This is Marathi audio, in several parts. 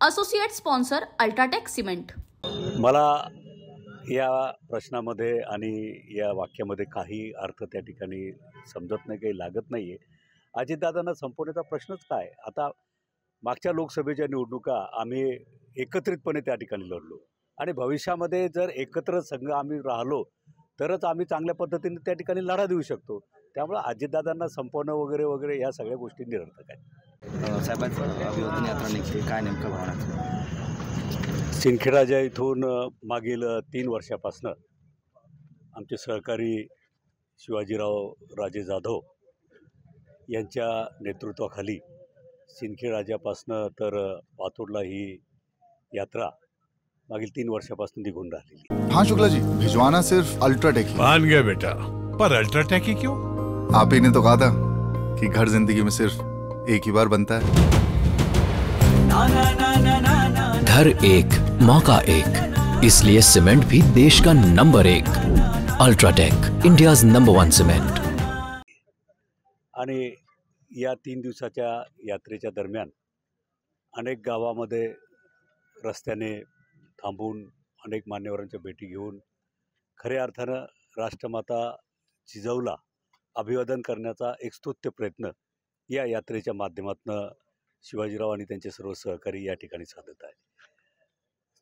Associate sponsor UltraTech cement. मला या प्रश्नामध्ये आणि या वाक्यामध्ये काही अर्थ त्या ठिकाणी समजत नाही, काही लागत नाही आहे. अजितदादांना संपवण्याचा प्रश्नच काय? आता मागच्या लोकसभेच्या निवडणुका आम्ही एकत्रितपणे त्या ठिकाणी लढलो आणि भविष्यामध्ये जर एकत्र संघ आम्ही राहिलो तरच आम्ही चांगल्या पद्धतीने त्या ठिकाणी लढा देऊ शकतो. त्यामुळे अजितदादांना संपवणं वगैरे वगैरे या सगळ्या गोष्टी निरर्थक आहेत. साहेबांचं अभिवादन यात्रा निघते, काय नेमकं भावना? सिंदखेडराजा इथून मागील 3 वर्षापासनं आमचे सहकारी शिवाजीराव राजे जाधव यांच्या नेतृत्वाखाली सिंदखेडराजापासनं तर पातूरला ही यात्रा मागील 3 वर्षापासून निघून राहिलेली. हाँ शुक्ला जी, भिजवाना सिर्फ अल्ट्राटेक ही. मान गया बेटा, पर अल्ट्राटेक ही क्यों? आप ही ने तो कहा था कि घर जिंदगी में सिर्फ एक ही बार बनता है. घर एक मौका एक, इसलिए सीमेंट भी देश का number 1. UltraTech, India's number 1 cement. आणि या 3 दिवसाच्या यात्रेच्या दरम्यान अनेक गावामध्ये रस्त्याने थांबून अनेक मान्यवरांच्या भेटी घेऊन खऱ्या अर्थानं राष्ट्रमाता जिजाऊला अभिवादन करण्याचा एक स्तुत्य प्रयत्न या यात्रेच्या माध्यमातून शिवाजीराव आणि त्यांचे सर्व सहकारी या ठिकाणी साधत आहे.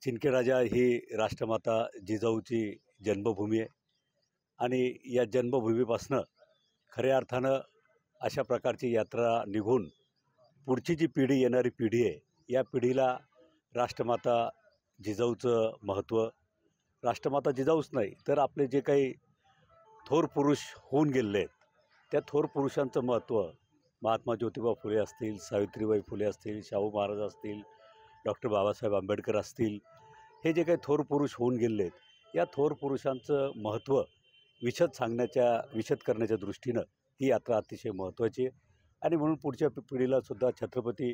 सिंदखेडराजा ही राष्ट्रमाता जिजाऊची जन्मभूमी आहे आणि या जन्मभूमीपासनं खऱ्या अर्थानं अशा प्रकारची यात्रा निघून पुढची जी पिढी येणारी पिढी आहे या पिढीला राष्ट्रमाता जिजाऊचं महत्त्व, राष्ट्रमाता जिजाऊच नाही तर आपले जे काही थोर पुरुष होऊन गेलेले आहेत त्या थोर पुरुषांचं महत्त्व, महात्मा ज्योतिबा फुले असतील, सावित्रीबाई फुले असतील, शाहू महाराज असतील, डॉक्टर बाबासाहेब आंबेडकर असतील, हे जे काही थोर पुरुष होऊन गेलेले आहेत या थोर पुरुषांचं महत्त्व विशद करण्याच्या दृष्टीनं ही यात्रा अतिशय महत्त्वाची आहे. आणि म्हणून पुढच्या पिढीलासुद्धा छत्रपती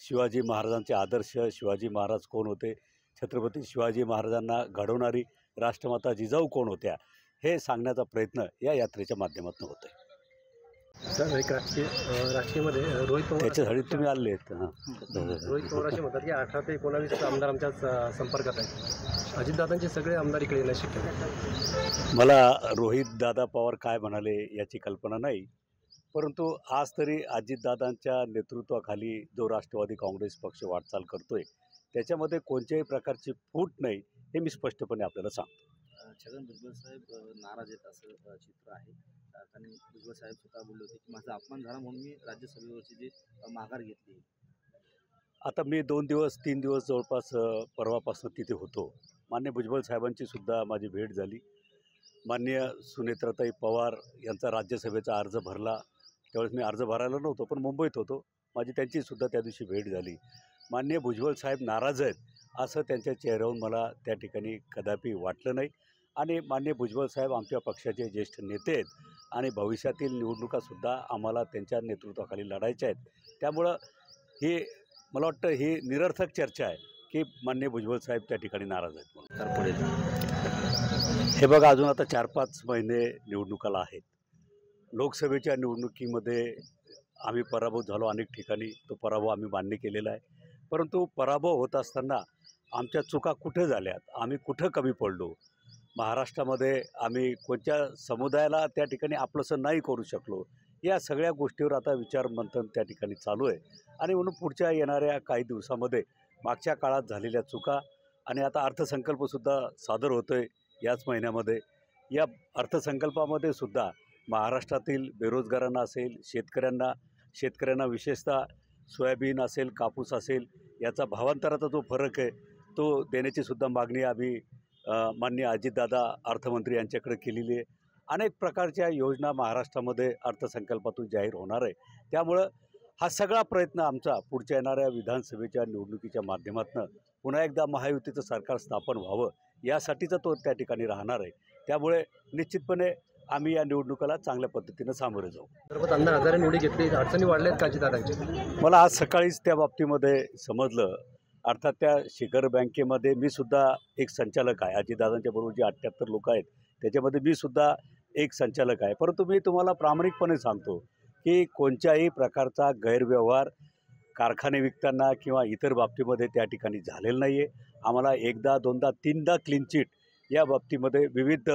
शिवाजी महाराजांचे आदर्श, शिवाजी महाराज कोण होते, छत्रपती शिवाजी महाराजांना घडवणारी राष्ट्रमाता जिजाऊ कोण होत्या हे सांगण्याचा प्रयत्न या यात्रेच्या माध्यमातून होतो आहे. सर, एक राजकीयमध्ये रोहित पवार त्याच्यासाठी तुम्ही आले आहेत. रोहित पवार असे म्हणतात की 18 ते 19 आमदार आमच्या संपर्कात आहेत. अजितदादांचे सगळे आमदार इकडे येणं शक्य नाही. मला रोहितदादा पवार काय म्हणाले याची कल्पना नाही, परंतु आज तरी अजितदादांच्या नेतृत्वाखाली जो राष्ट्रवादी काँग्रेस पक्ष वाटचाल करतोय त्याच्यामध्ये कोणत्याही प्रकारची फूट नाही हे मी स्पष्टपणे आपल्याला सांगतो. छगन भुजबळ साहेब नाराज आहेत असं चित्र आहे आणि भुजबळ साहेब स्वतः बोलले होते की माझा अपमान झाला म्हणून मी राज्यसभेवरची जी माघार घेतली. आता मी 2-3 दिवस जवळपास परवापासून तिथे होतो. मान्य भुजबळ साहेबांची सुद्धा माझी भेट झाली. माननीय सुनेत्राताई पवार यांचा राज्यसभेचा अर्ज भरला, त्यावेळेस मी अर्ज भरायला नव्हतो पण मुंबईत होतो. माझी त्यांचीसुद्धा त्या दिवशी भेट झाली. माननीय भुजबळ साहेब नाराज आहेत असं त्यांच्या चेहऱ्यावरून मला त्या ठिकाणी कदापि वाटलं नाही. आणि माननीय भुजबळ साहेब आमच्या पक्षाचे ज्येष्ठ नेते आहेत आणि भविष्यातील निवडणुकासुद्धा आम्हाला त्यांच्या नेतृत्वाखाली लढायच्या आहेत. त्यामुळं मला वाटतं ही निरर्थक चर्चा आहे की माननीय भुजबळ साहेब त्या ठिकाणी नाराज आहेत म्हणून. तर पुढे हे बघा, अजून आता 4-5 महिने निवडणुकाला आहेत. लोकसभेच्या निवडणुकीमध्ये आम्ही पराभूत झालो अनेक ठिकाणी, तो पराभव आम्ही मान्य केलेला आहे. परंतु पराभव होत असताना आमच्या चुका कुठं झाल्यात, आम्ही कुठं कमी पडलो, महाराष्ट्रामध्ये आम्ही कोणत्या समुदायाला त्या ठिकाणी आपलंसं नाही करू शकलो, या सगळ्या गोष्टीवर आता विचारमंथन त्या ठिकाणी चालू आहे. आणि म्हणून पुढच्या येणाऱ्या काही दिवसामध्ये मागच्या काळात झालेल्या चुका आणि आता अर्थसंकल्पसुद्धा सादर होतो आहे याच महिन्यामध्ये. या अर्थसंकल्पामध्ये सुद्धा महाराष्ट्रातील बेरोजगारांना असेल, शेतकऱ्यांना विशेषतः सोयाबीन असेल, कापूस असेल, याचा भावांतराचा जो फरक आहे तो देण्याची सुद्धा मागणी आम्ही माननीय अजितदादा अर्थमंत्री यांच्याकडे केलेली आहे. अनेक प्रकारच्या योजना महाराष्ट्रामध्ये अर्थसंकल्पातून जाहीर होणार आहे. त्यामुळं हा सगळा प्रयत्न आमचा पुढच्या येणाऱ्या विधानसभेच्या निवडणुकीच्या माध्यमातून पुन्हा एकदा महायुतीचं सरकार स्थापन व्हावं यासाठीचा तो त्या ठिकाणी राहणार आहे. त्यामुळे निश्चितपणे आम्ही या निवडणुकाला चांगल्या पद्धतीनं सामोरे जाऊ. तर आमदार हजारे निवडी घेतली, अडचणी वाढल्यात का अजितदादांची? मला आज सकाळीच त्या बाबतीमध्ये समजलं. अर्थात त्या शिखर बँकेमध्ये मी सुद्धा एक संचालक आहे. अजितदादांच्या बरोबर जे 78 लोक आहेत त्याच्यामध्ये मी सुद्धा एक संचालक आहे. परंतु मी तुम्हाला प्रामाणिकपणे सांगतो की कोणत्याही प्रकारचा गैरव्यवहार कारखाने विकताना किंवा इतर बाबतीमध्ये त्या ठिकाणी झालेलं नाही आहे. आम्हाला एकदा दोनदा तीनदा क्लीन चिट या बाबतीमध्ये विविध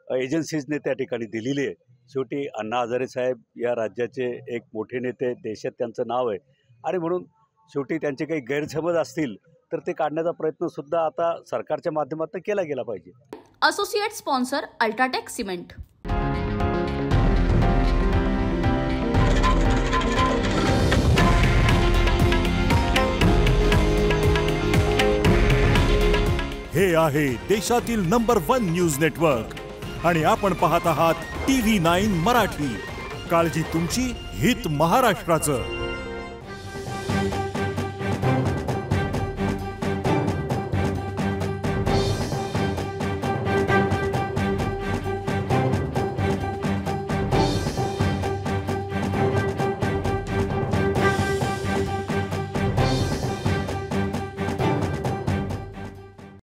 एजन्सीजने त्या ठिकाणी दिलेली आहे. शेवटी अण्णा हजारे साहेब या राज्याचे एक मोठे नेते, देशात त्यांचं नाव आहे आणि म्हणून शेवटी त्यांचे काही गैरसमज असतील तर ते काढण्याचा प्रयत्नसुद्धा आता सरकारच्या माध्यमातून केला गेला पाहिजे. Associate sponsor UltraTech cement. हे आहे देशातील नंबर 1 न्यूज नेटवर्क आणि आपण पाहत आहात TV9 मराठी. काळजी तुमची, हित महाराष्ट्राचं.